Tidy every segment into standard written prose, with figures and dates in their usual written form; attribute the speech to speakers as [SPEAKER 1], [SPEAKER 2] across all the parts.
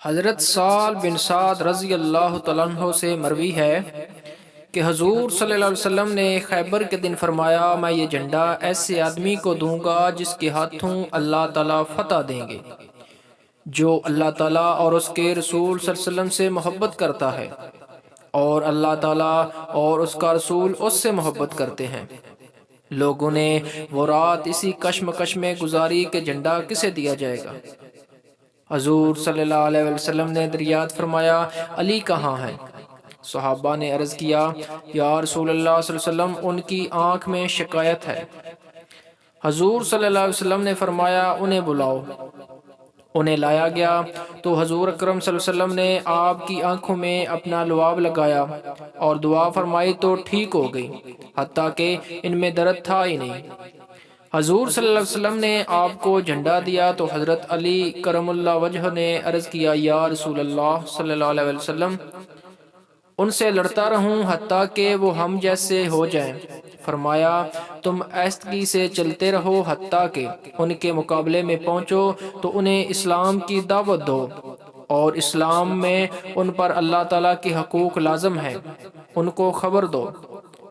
[SPEAKER 1] حضرت سال بن سعد رضی اللہ تعالیٰ عنہ سے مروی ہے کہ حضور صلی اللہ علیہ وسلم نے خیبر کے دن فرمایا، میں یہ جھنڈا ایسے آدمی کو دوں گا جس کے ہاتھوں اللہ تعالیٰ فتح دیں گے، جو اللہ تعالیٰ اور اس کے رسول صلی اللہ علیہ وسلم سے محبت کرتا ہے، اور اللہ تعالیٰ اور اس کا رسول اس سے محبت کرتے ہیں۔ لوگوں نے وہ رات اسی کشمکش میں گزاری کہ جھنڈا کسے دیا جائے گا۔ حضور صلی اللہ علیہ وسلم نے دریافت فرمایا، علی کہاں ہے؟ صحابہ نے عرض کیا، یا رسول اللہ صلی اللہ علیہ وسلم، ان کی آنکھ میں شکایت ہے۔ حضور صلی اللہ علیہ وسلم نے فرمایا، انہیں بلاؤ۔ انہیں لایا گیا تو حضور اکرم صلی اللہ علیہ وسلم نے آپ کی آنکھوں میں اپنا لعاب لگایا اور دعا فرمائی تو ٹھیک ہو گئی، حتیٰ کہ ان میں درد تھا ہی نہیں۔ حضور صلی اللہ علیہ وسلم نے آپ کو جھنڈا دیا تو حضرت علی کرم اللہ وجہ نے عرض کیا، یا رسول اللہ صلی اللہ علیہ وسلم، ان سے لڑتا رہوں حتیٰ کہ وہ ہم جیسے ہو جائیں۔ فرمایا، تم ایستگی سے چلتے رہو حتیٰ کہ ان کے مقابلے میں پہنچو تو انہیں اسلام کی دعوت دو، اور اسلام میں ان پر اللہ تعالیٰ کے حقوق لازم ہیں، ان کو خبر دو۔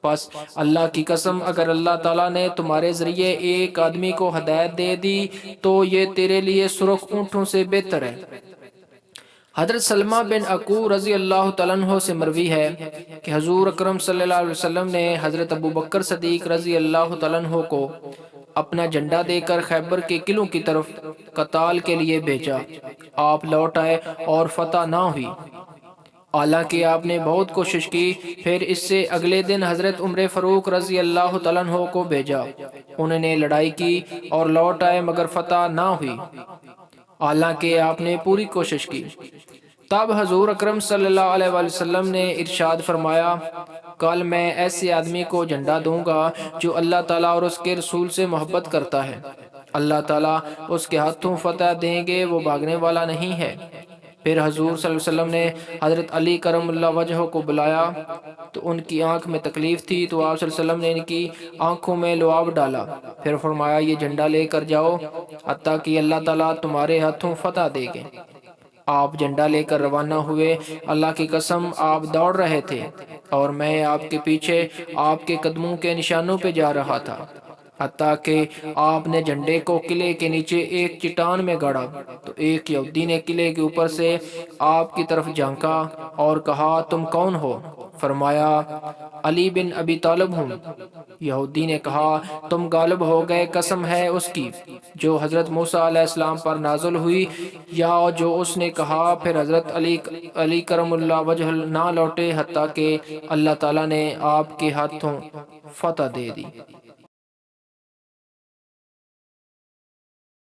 [SPEAKER 1] بس اللہ کی قسم، اگر اللہ تعالیٰ نے تمہارے ذریعے ایک آدمی کو ہدایت دے دی تو یہ تیرے لیے سرخ اونٹوں سے بہتر ہے۔ حضرت سلمہ بن عقو رضی اللہ تعالیٰ عنہ سے مروی ہے کہ حضور اکرم صلی اللہ علیہ وسلم نے حضرت ابو بکر صدیق رضی اللہ تعالیٰ عنہ کو اپنا جھنڈا دے کر خیبر کے قلعوں کی طرف قتال کے لیے بھیجا۔ آپ لوٹ آئے اور فتح نہ ہوئی، حالانکہ آپ نے بہت کوشش کی۔ پھر اس سے اگلے دن حضرت عمر فاروق رضی اللہ تعالیٰ عنہ کو بھیجا، انہوں نے لڑائی کی اور لوٹ آئے مگر فتح نہ ہوئی، حالانکہ آپ نے پوری کوشش کی۔ تب حضور اکرم صلی اللہ علیہ وآلہ وسلم نے ارشاد فرمایا، کل میں ایسے آدمی کو جھنڈا دوں گا جو اللہ تعالیٰ اور اس کے رسول سے محبت کرتا ہے، اللہ تعالیٰ اس کے ہاتھوں فتح دیں گے، وہ بھاگنے والا نہیں ہے۔ پھر حضور صلی اللہ علیہ وسلم نے حضرت علی کرم اللہ وجہ کو بلایا تو ان کی آنکھ میں تکلیف تھی، تو آپ صلی اللہ علیہ وسلم نے ان کی آنکھوں میں لعاب ڈالا، پھر فرمایا، یہ جھنڈا لے کر جاؤ حتیٰ کہ اللہ تعالیٰ تمہارے ہاتھوں فتح دے گے۔ آپ جھنڈا لے کر روانہ ہوئے، اللہ کی قسم آپ دوڑ رہے تھے اور میں آپ کے پیچھے آپ کے قدموں کے نشانوں پہ جا رہا تھا، حتیٰ کہ آپ نے جھنڈے کو قلعے کے نیچے ایک چٹان میں گاڑا تو ایک یہودی نے قلعے کے اوپر سے آپ کی طرف جھانکا اور کہا، تم کون ہو؟ فرمایا، علی بن ابی طالب ہوں۔ یہودی نے کہا، تم غالب ہو گئے، قسم ہے اس کی جو حضرت موسیٰ علیہ السلام پر نازل ہوئی، یا جو اس نے کہا۔ پھر حضرت علی کرم اللہ وجہ نہ لوٹے حتیٰ کہ اللہ تعالیٰ نے آپ کے ہاتھوں فتح دے دی۔